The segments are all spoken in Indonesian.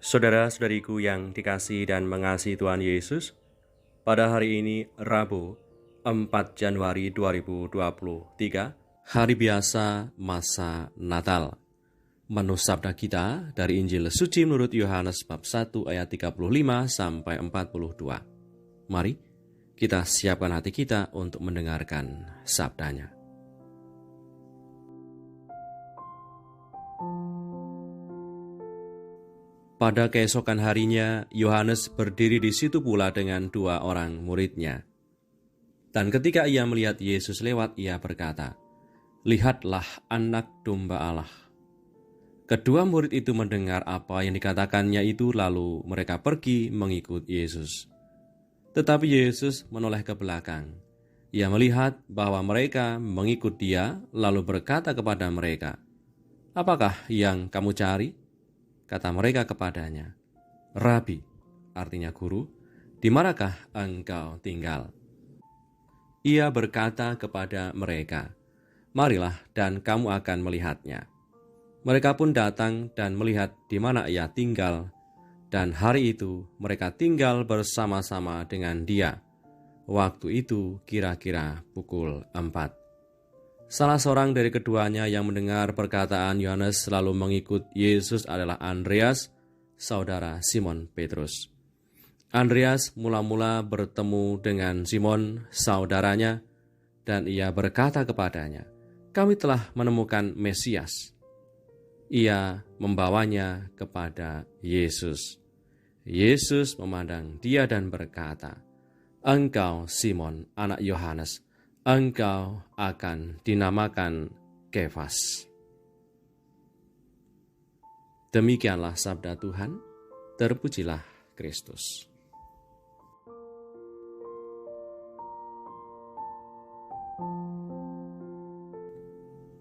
Saudara-saudariku yang dikasihi dan mengasihi Tuhan Yesus, pada hari ini Rabu 4 Januari 2023, hari biasa masa Natal. Menu sabda kita dari Injil Suci menurut Yohanes bab 1 ayat 35 sampai 42. Mari kita siapkan hati kita untuk mendengarkan sabdanya. Pada keesokan harinya, Yohanes berdiri di situ pula dengan 2 orang muridnya. Dan ketika ia melihat Yesus lewat, ia berkata, "Lihatlah anak domba Allah." Kedua murid itu mendengar apa yang dikatakannya itu, lalu mereka pergi mengikut Yesus. Tetapi Yesus menoleh ke belakang. Ia melihat bahwa mereka mengikut dia, lalu berkata kepada mereka, "Apakah yang kamu cari?" Kata mereka kepadanya, "Rabi," artinya guru, "di manakah engkau tinggal?" Ia berkata kepada mereka, "Marilah dan kamu akan melihatnya." Mereka pun datang dan melihat di mana ia tinggal, dan hari itu mereka tinggal bersama-sama dengan dia. Waktu itu kira-kira pukul 4. Salah seorang dari keduanya yang mendengar perkataan Yohanes lalu mengikut Yesus adalah Andreas, saudara Simon Petrus. Andreas mula-mula bertemu dengan Simon, saudaranya, dan ia berkata kepadanya, "Kami telah menemukan Mesias." Ia membawanya kepada Yesus. Yesus memandang dia dan berkata, "Engkau Simon, anak Yohanes, engkau akan dinamakan Kefas." Demikianlah sabda Tuhan, terpujilah Kristus.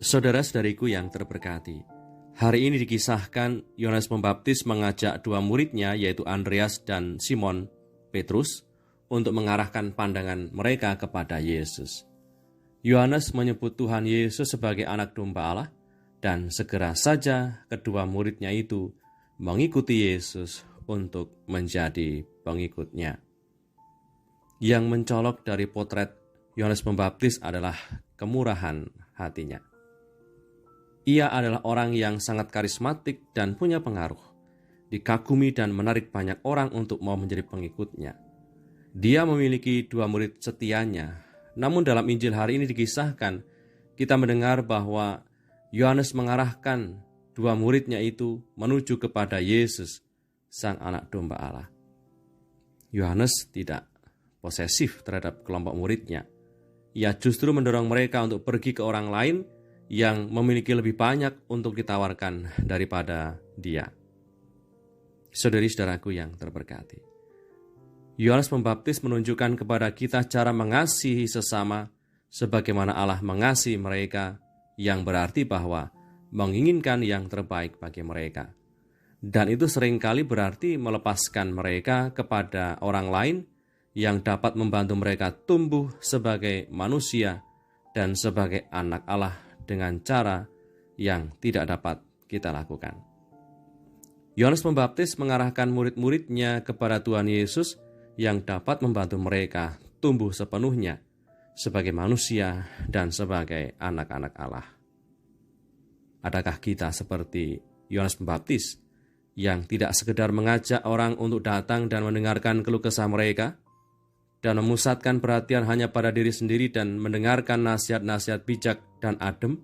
Saudara-saudariku yang terberkati, hari ini dikisahkan Yohanes Pembaptis mengajak 2 muridnya yaitu Andreas dan Simon Petrus untuk mengarahkan pandangan mereka kepada Yesus. Yohanes menyebut Tuhan Yesus sebagai anak domba Allah, dan segera saja kedua muridnya itu mengikuti Yesus untuk menjadi pengikutnya. Yang mencolok dari potret Yohanes Pembaptis adalah kemurahan hatinya. Ia adalah orang yang sangat karismatik dan punya pengaruh, dikagumi dan menarik banyak orang untuk mau menjadi pengikutnya. Dia memiliki 2 murid setianya. Namun dalam Injil hari ini dikisahkan, kita mendengar bahwa Yohanes mengarahkan 2 muridnya itu menuju kepada Yesus, sang anak domba Allah. Yohanes tidak posesif terhadap kelompok muridnya. Ia justru mendorong mereka untuk pergi ke orang lain yang memiliki lebih banyak untuk ditawarkan daripada dia. Saudari-saudaraku yang terberkati, Yohanes Pembaptis menunjukkan kepada kita cara mengasihi sesama sebagaimana Allah mengasihi mereka, yang berarti bahwa menginginkan yang terbaik bagi mereka. Dan itu seringkali berarti melepaskan mereka kepada orang lain yang dapat membantu mereka tumbuh sebagai manusia dan sebagai anak Allah dengan cara yang tidak dapat kita lakukan. Yohanes Pembaptis mengarahkan murid-muridnya kepada Tuhan Yesus yang dapat membantu mereka tumbuh sepenuhnya sebagai manusia dan sebagai anak-anak Allah. Adakah kita seperti Yohanes Pembaptis yang tidak sekedar mengajak orang untuk datang dan mendengarkan keluh kesah mereka dan memusatkan perhatian hanya pada diri sendiri dan mendengarkan nasihat-nasihat bijak dan adem?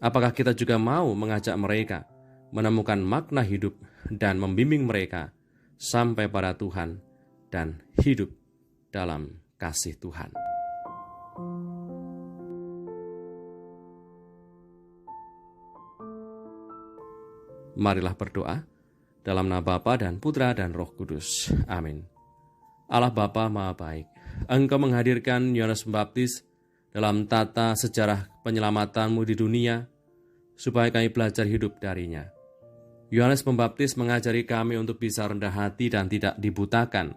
Apakah kita juga mau mengajak mereka menemukan makna hidup dan membimbing mereka sampai pada Tuhan dan hidup dalam kasih Tuhan? Marilah berdoa dalam nama Bapa dan Putra dan Roh Kudus. Amin. Allah Bapa Maha Baik, Engkau menghadirkan Yohanes Pembaptis dalam tata sejarah penyelamatanmu di dunia, supaya kami belajar hidup darinya. Yohanes Pembaptis mengajari kami untuk bisa rendah hati dan tidak dibutakan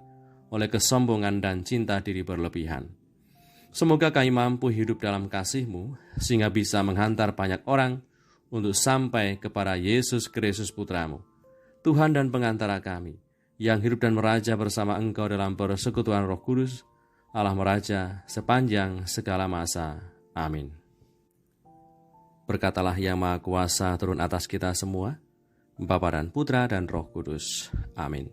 oleh kesombongan dan cinta diri berlebihan. Semoga kami mampu hidup dalam kasih-Mu, sehingga bisa menghantar banyak orang untuk sampai kepada Yesus Kristus Putra-Mu. Tuhan dan pengantara kami, yang hidup dan meraja bersama Engkau dalam persekutuan Roh Kudus, Allah meraja sepanjang segala masa. Amin. Berkatalah Yang Maha Kuasa turun atas kita semua, Bapa dan Putra dan Roh Kudus. Amin.